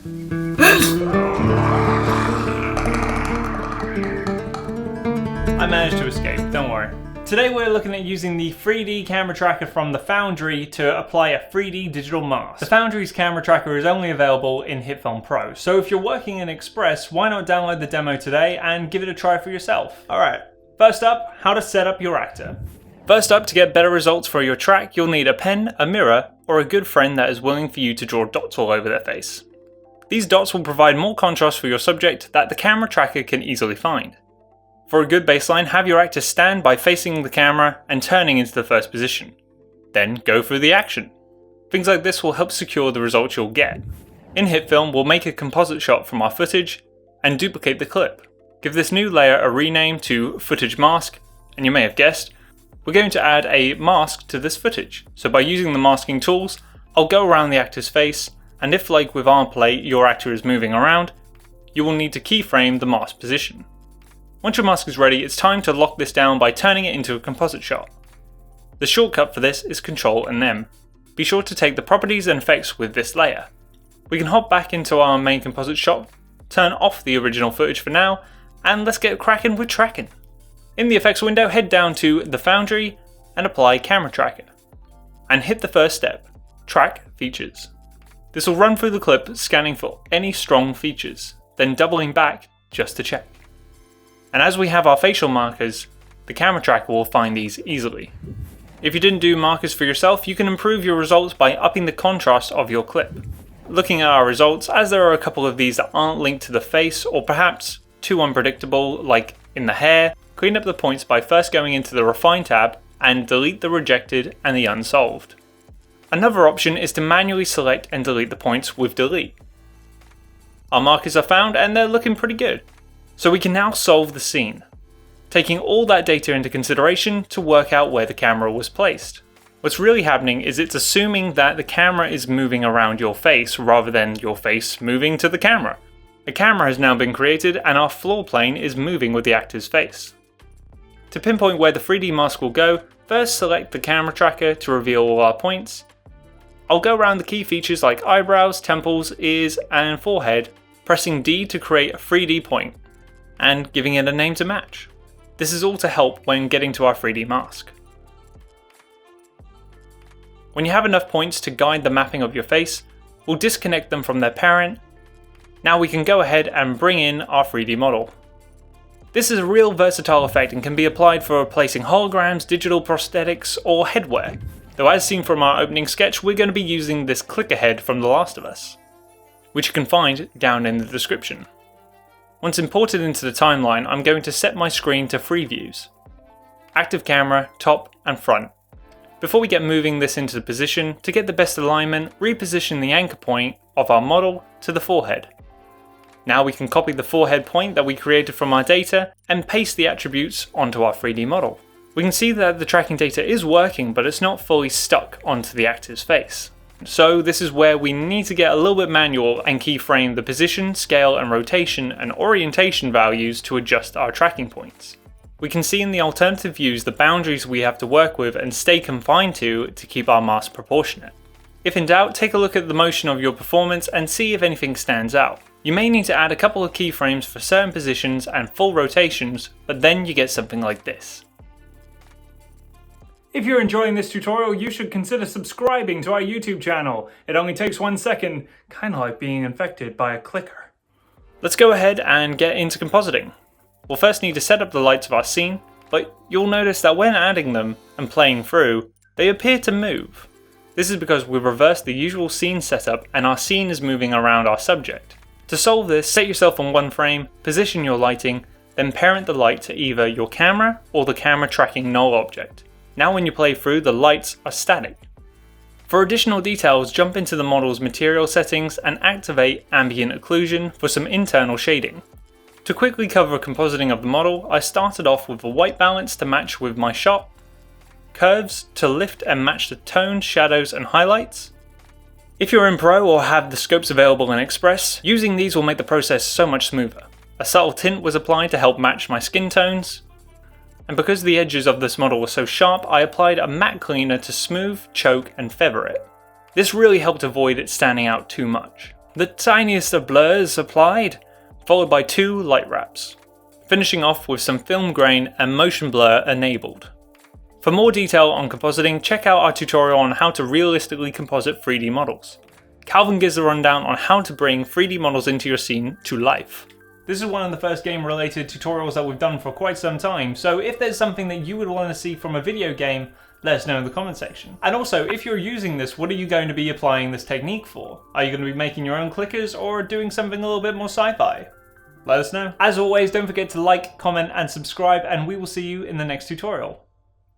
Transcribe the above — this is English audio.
I managed to escape, don't worry. Today we're looking at using the 3D camera tracker from the Foundry to apply a 3D digital mask. The Foundry's camera tracker is only available in HitFilm Pro, so if you're working in Express, why not download the demo today and give it a try for yourself. Alright, first up, how to set up your actor. First up, to get better results for your track, you'll need a pen, a mirror, or a good friend that is willing for you to draw dots all over their face. These dots will provide more contrast for your subject that the camera tracker can easily find. For a good baseline, have your actor stand by facing the camera and turning into the first position. Then go through the action. Things like this will help secure the results you'll get. In HitFilm, we'll make a composite shot from our footage and duplicate the clip. Give this new layer a rename to Footage Mask, and you may have guessed, we're going to add a mask to this footage. So by using the masking tools, I'll go around the actor's face, and if, like with ArmPlay, your actor is moving around, you will need to keyframe the mask position. Once your mask is ready, it's time to lock this down by turning it into a composite shot. The shortcut for this is Ctrl and M. Be sure to take the properties and effects with this layer. We can hop back into our main composite shot, turn off the original footage for now, and let's get cracking with tracking. In the effects window, head down to the Foundry and apply Camera Tracker. And hit the first step, Track Features. This will run through the clip, scanning for any strong features, then doubling back just to check. And as we have our facial markers, the camera tracker will find these easily. If you didn't do markers for yourself, you can improve your results by upping the contrast of your clip. Looking at our results, as there are a couple of these that aren't linked to the face or perhaps too unpredictable, like in the hair, clean up the points by first going into the Refine tab and delete the rejected and the unsolved. Another option is to manually select and delete the points with delete. Our markers are found and they're looking pretty good. So we can now solve the scene, taking all that data into consideration to work out where the camera was placed. What's really happening is it's assuming that the camera is moving around your face rather than your face moving to the camera. A camera has now been created and our floor plane is moving with the actor's face. To pinpoint where the 3D mask will go, first select the camera tracker to reveal all our points. I'll go around the key features like eyebrows, temples, ears and forehead, pressing D to create a 3D point, and giving it a name to match. This is all to help when getting to our 3D mask. When you have enough points to guide the mapping of your face, we'll disconnect them from their parent. Now we can go ahead and bring in our 3D model. This is a real versatile effect and can be applied for replacing holograms, digital prosthetics, or headwear. Though as seen from our opening sketch, we're going to be using this clicker head from The Last of Us, which you can find down in the description. Once imported into the timeline, I'm going to set my screen to 3 views. Active camera, top and front. Before we get moving this into position, to get the best alignment, reposition the anchor point of our model to the forehead. Now we can copy the forehead point that we created from our data and paste the attributes onto our 3D model. We can see that the tracking data is working, but it's not fully stuck onto the actor's face. So this is where we need to get a little bit manual and keyframe the position, scale and rotation and orientation values to adjust our tracking points. We can see in the alternative views the boundaries we have to work with and stay confined to keep our mask proportionate. If in doubt, take a look at the motion of your performance and see if anything stands out. You may need to add a couple of keyframes for certain positions and full rotations, but then you get something like this. If you're enjoying this tutorial, you should consider subscribing to our YouTube channel. It only takes 1 second, kinda like being infected by a clicker. Let's go ahead and get into compositing. We'll first need to set up the lights of our scene, but you'll notice that when adding them and playing through, they appear to move. This is because we've reversed the usual scene setup and our scene is moving around our subject. To solve this, set yourself on 1 frame, position your lighting, then parent the light to either your camera or the camera tracking null object. Now when you play through, the lights are static. For additional details, jump into the model's material settings and activate ambient occlusion for some internal shading. To quickly cover compositing of the model, I started off with a white balance to match with my shot, curves to lift and match the tones, shadows and highlights. If you're in Pro or have the scopes available in Express, using these will make the process so much smoother. A subtle tint was applied to help match my skin tones. And because the edges of this model were so sharp, I applied a matte cleaner to smooth, choke and feather it. This really helped avoid it standing out too much. The tiniest of blurs applied, followed by 2 light wraps, finishing off with some film grain and motion blur enabled. For more detail on compositing, check out our tutorial on how to realistically composite 3D models. Calvin gives a rundown on how to bring 3D models into your scene to life. This is one of the first game-related tutorials that we've done for quite some time, so if there's something that you would want to see from a video game, let us know in the comment section. And also, if you're using this, what are you going to be applying this technique for? Are you going to be making your own clickers or doing something a little bit more sci-fi? Let us know. As always, don't forget to like, comment, and subscribe, and we will see you in the next tutorial.